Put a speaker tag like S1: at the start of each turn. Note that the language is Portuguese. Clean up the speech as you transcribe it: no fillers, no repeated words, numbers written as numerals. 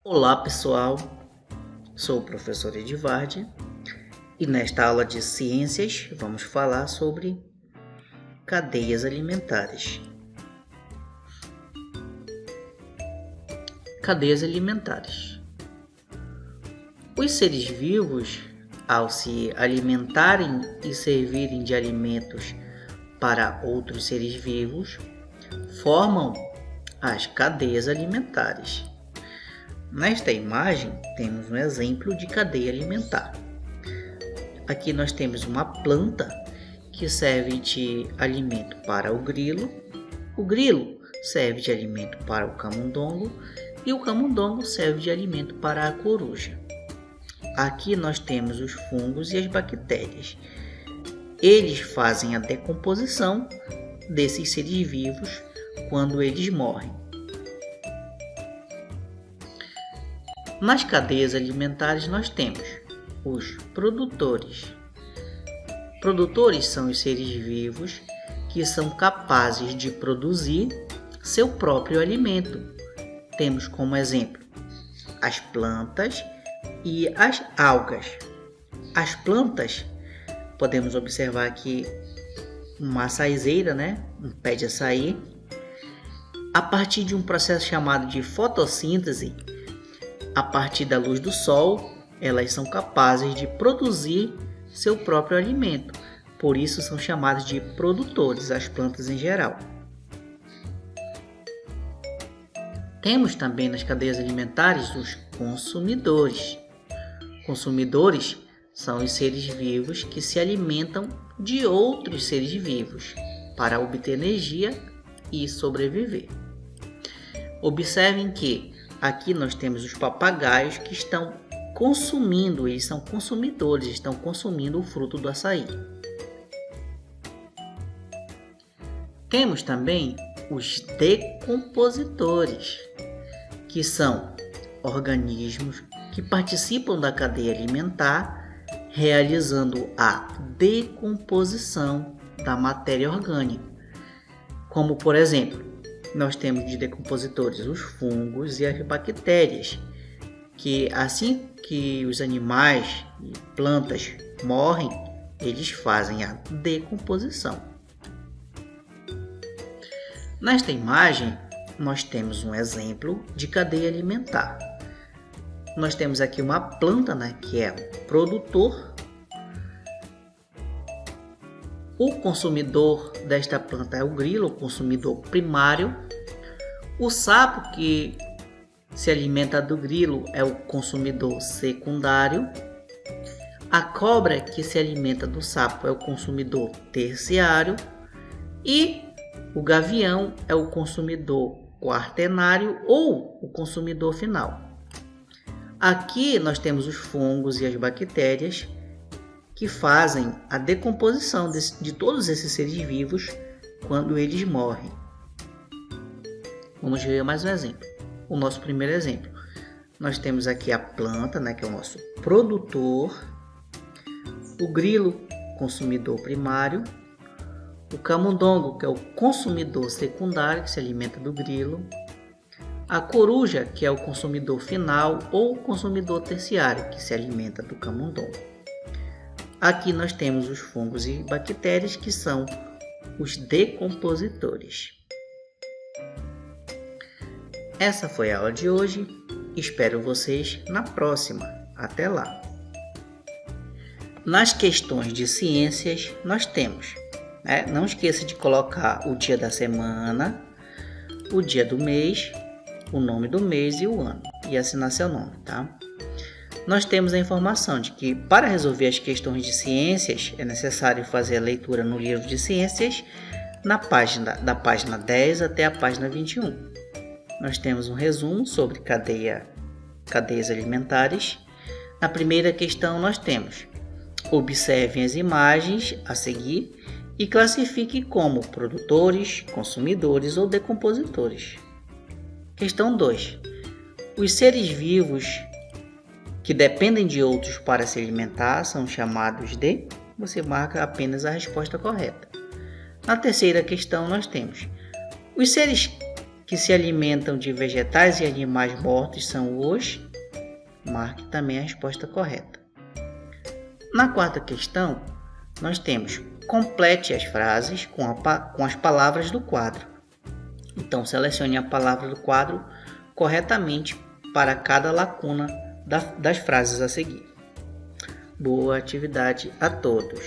S1: Olá pessoal, sou o professor Edivardi e nesta aula de ciências vamos falar sobre cadeias alimentares. Cadeias alimentares. Os seres vivos, ao se alimentarem e servirem de alimentos para outros seres vivos, formam as cadeias alimentares. Nesta imagem, temos um exemplo de cadeia alimentar. Aqui nós temos uma planta que serve de alimento para o grilo serve de alimento para o camundongo e o camundongo serve de alimento para a coruja. Aqui nós temos os fungos e as bactérias. Eles fazem a decomposição desses seres vivos quando eles morrem. Nas cadeias alimentares nós temos os produtores. Produtores são os seres vivos que são capazes de produzir seu próprio alimento. Temos como exemplo as plantas e as algas. As plantas, podemos observar aqui uma açaizeira, um pé de açaí. A partir de um processo chamado de fotossíntese, a partir da luz do sol, elas são capazes de produzir seu próprio alimento. Por isso são chamadas de produtores, as plantas em geral. Temos também nas cadeias alimentares os consumidores. Consumidores são os seres vivos que se alimentam de outros seres vivos para obter energia e sobreviver. Observem que aqui nós temos os papagaios que estão consumindo, eles são consumidores, estão consumindo o fruto do açaí. Temos também os decompositores, que são organismos que participam da cadeia alimentar, realizando a decomposição da matéria orgânica. Como, por exemplo, nós temos de decompositores os fungos e as bactérias, que assim que os animais e plantas morrem, eles fazem a decomposição. Nesta imagem, nós temos um exemplo de cadeia alimentar. Nós temos aqui uma planta, que é o produtor. O consumidor desta planta é o grilo, o consumidor primário. O sapo, que se alimenta do grilo, é o consumidor secundário. A cobra, que se alimenta do sapo, é o consumidor terciário. E o gavião é o consumidor quaternário ou o consumidor final. Aqui nós temos os fungos e as bactérias, que fazem a decomposição de todos esses seres vivos quando eles morrem. Vamos ver mais um exemplo. O nosso primeiro exemplo. Nós temos aqui a planta, que é o nosso produtor, o grilo, consumidor primário, o camundongo, que é o consumidor secundário, que se alimenta do grilo, a coruja, que é o consumidor final ou consumidor terciário, que se alimenta do camundongo. Aqui nós temos os fungos e bactérias, que são os decompositores. Essa foi a aula de hoje. Espero vocês na próxima. Até lá! Nas questões de ciências, nós temos, não esqueça de colocar o dia da semana, o dia do mês, o nome do mês e o ano, e assinar seu nome, tá? Nós temos a informação de que para resolver as questões de ciências é necessário fazer a leitura no livro de ciências da página 10 até a página 21. Nós temos um resumo sobre cadeias alimentares. Na primeira questão nós temos: observem as imagens a seguir e classifique como produtores, consumidores ou decompositores. Questão 2. Os seres vivos que dependem de outros para se alimentar são chamados de... Você marca apenas a resposta correta. Na terceira questão nós temos: os seres que se alimentam de vegetais e animais mortos são os... Marque também a resposta correta. Na quarta questão, nós temos: complete as frases com as palavras do quadro. Então, selecione a palavra do quadro corretamente para cada lacuna das frases a seguir. Boa atividade a todos!